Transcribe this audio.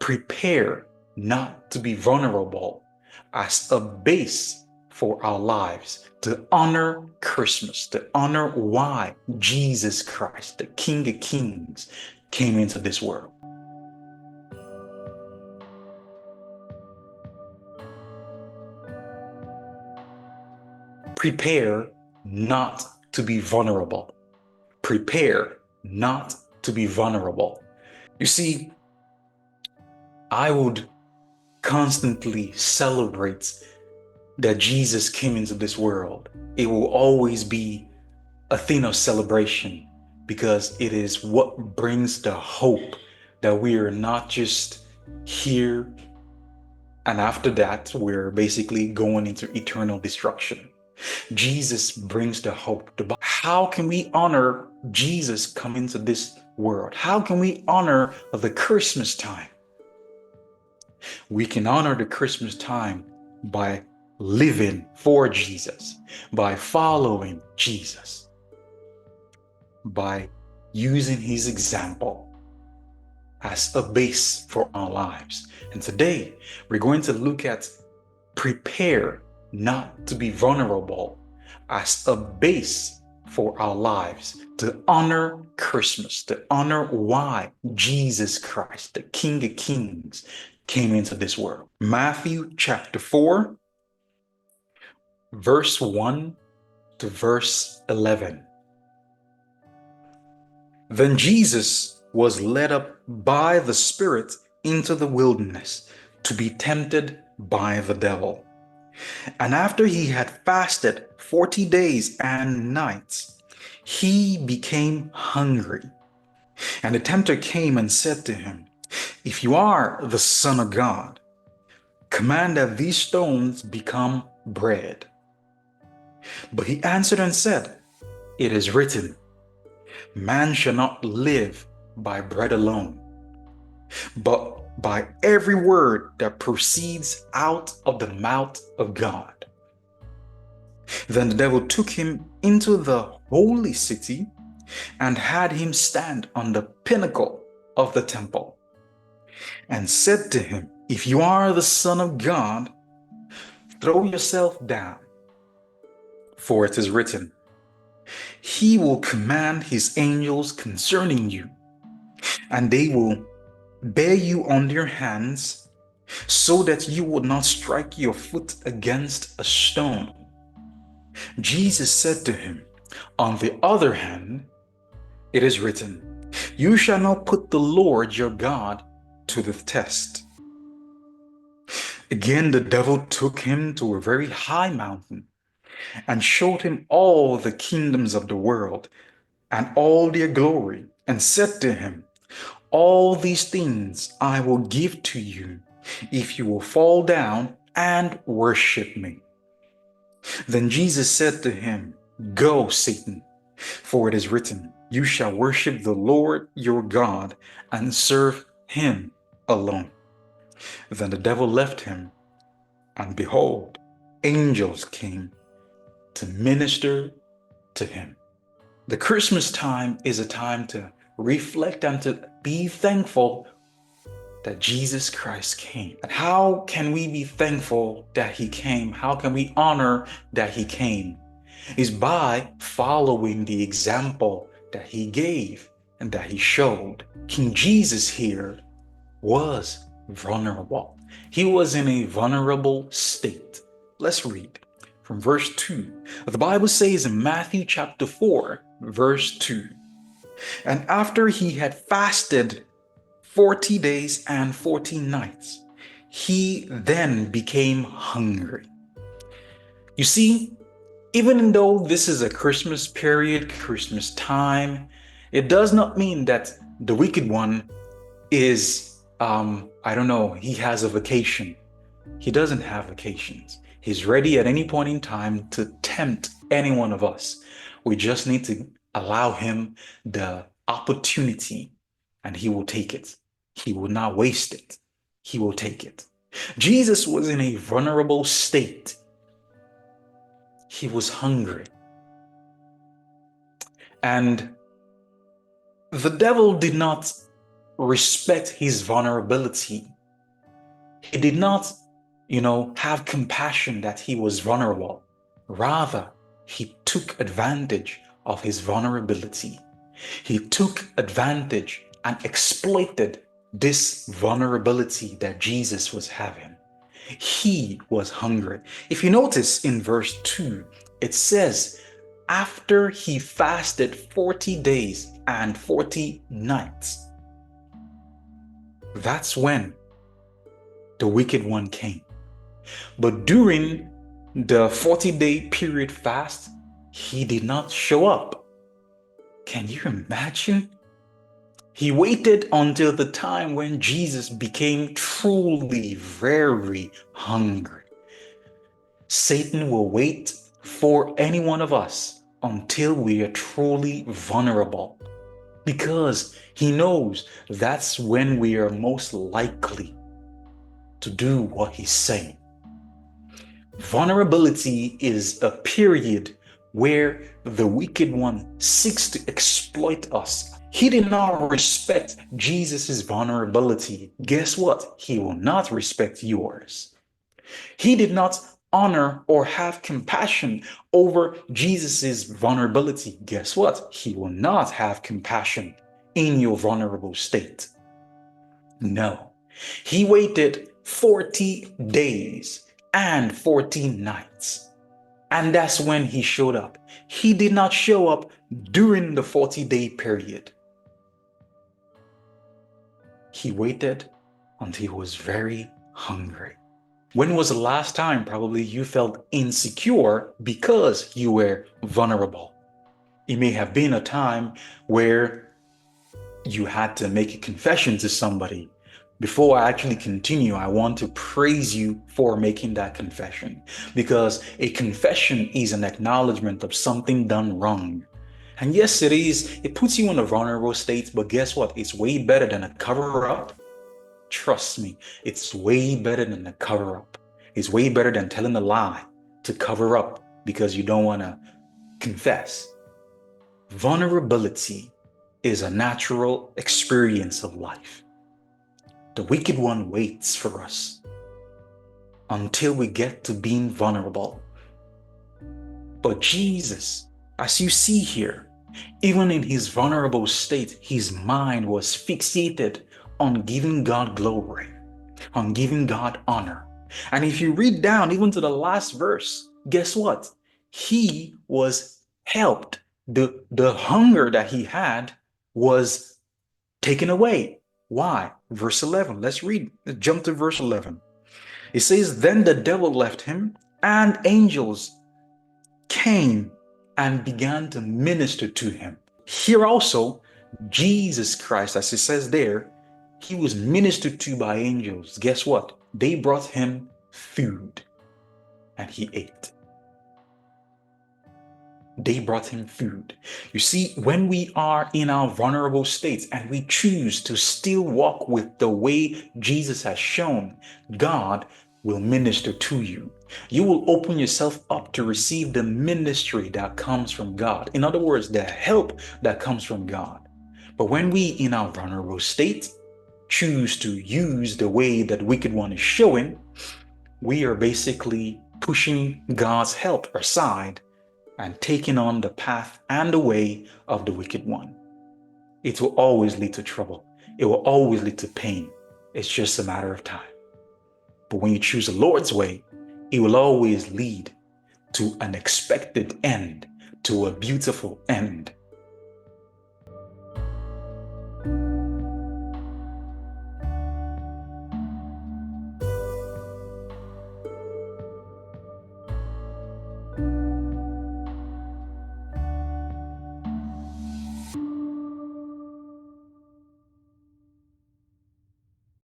prepare not to be vulnerable as a base for our lives, to honor Christmas, to honor why Jesus Christ, the King of Kings, came into this world. Prepare not to be vulnerable. Prepare not to be vulnerable. You see, I would constantly celebrate that Jesus came into this world. It will always be a thing of celebration because it is what brings the hope that we are not just here and after that we're basically going into eternal destruction. Jesus brings the hope. How can we honor Jesus coming to this world? How can we honor the Christmas time? We can honor the Christmas time by living for Jesus, by following Jesus, by using his example as a base for our lives. And today we're going to look at prepare not to be vulnerable as a base for our lives, to honor Christmas, to honor why Jesus Christ, the King of Kings, came into this world. Matthew chapter 4, verse 1 to verse 11. Then Jesus was led up by the Spirit into the wilderness to be tempted by the devil. And after he had fasted 40 days and nights, he became hungry. And the tempter came and said to him, "If you are the Son of God, command that these stones become bread." But he answered and said, "It is written, man shall not live by bread alone, but by every word that proceeds out of the mouth of God." Then the devil took him into the holy city and had him stand on the pinnacle of the temple and said to him, "If you are the Son of God, throw yourself down, for it is written, he will command his angels concerning you, and they will bear you on their hands, so that you will not strike your foot against a stone." Jesus said to him, "On the other hand, it is written, you shall not put the Lord your God to the test." Again, the devil took him to a very high mountain and showed him all the kingdoms of the world and all their glory, and said to him, "All these things I will give to you if you will fall down and worship me." Then Jesus said to him, "Go, Satan, for it is written, you shall worship the Lord your God and serve him alone." Then the devil left him, and behold, angels came to minister to him. The Christmas time is a time to reflect and to be thankful that Jesus Christ came. And how can we be thankful that he came? How can we honor that he came? Is by following the example that he gave and that he showed. King Jesus here was vulnerable. He was in a vulnerable state. Let's read from verse 2. The Bible says in Matthew chapter 4, verse 2, "And after he had fasted 40 days and 40 nights, he then became hungry." You see, even though this is a Christmas period, Christmas time, it does not mean that the wicked one is, he has a vacation. He doesn't have vacations. He's ready at any point in time to tempt any one of us. We just need to allow him the opportunity, and he will take it. He will not waste it. He will take it. Jesus was in a vulnerable state. He was hungry. And the devil did not respect his vulnerability. He did not, have compassion that he was vulnerable. Rather, he took advantage of his vulnerability. He took advantage and exploited this vulnerability that Jesus was having. He was hungry. If you notice in verse 2, it says, after he fasted 40 days and 40 nights, that's when the wicked one came. But during the 40-day period fast, he did not show up. Can you imagine? He waited until the time when Jesus became truly very hungry. Satan will wait for any one of us until we are truly vulnerable, because he knows that's when we are most likely to do what he's saying. Vulnerability is a period where the wicked one seeks to exploit us. He did not respect Jesus' vulnerability. Guess what? He will not respect yours. He did not honor or have compassion over Jesus' vulnerability. Guess what? He will not have compassion in your vulnerable state. No. He waited 40 days and 40 nights. And that's when he showed up. He did not show up during the 40-day period. He waited until he was very hungry. When was the last time probably you felt insecure because you were vulnerable? It may have been a time where you had to make a confession to somebody. Before I actually continue, I want to praise you for making that confession, because a confession is an acknowledgement of something done wrong. And yes, it puts you in a vulnerable state, but guess what? It's way better than a cover up. Trust me, it's way better than a cover up. It's way better than telling a lie to cover up because you don't want to confess. Vulnerability is a natural experience of life. The wicked one waits for us until we get to being vulnerable. But Jesus, as you see here, even in his vulnerable state, his mind was fixated on giving God glory, on giving God honor. And if you read down even to the last verse, guess what? He was helped. The hunger that he had was taken away. Why? Verse 11. Let's read. Let's jump to verse 11. It says, then the devil left him, and angels came and began to minister to him. Here also, Jesus Christ, as it says there, he was ministered to by angels. Guess what? They brought him food and he ate. They brought him food. You see, when we are in our vulnerable states and we choose to still walk with the way Jesus has shown, God will minister to you. You will open yourself up to receive the ministry that comes from God. In other words, the help that comes from God. But when we, in our vulnerable state, choose to use the way that the wicked one is showing, we are basically pushing God's help aside and taking on the path and the way of the wicked one. It will always lead to trouble. It will always lead to pain. It's just a matter of time. But when you choose the Lord's way, it will always lead to an expected end, to a beautiful end.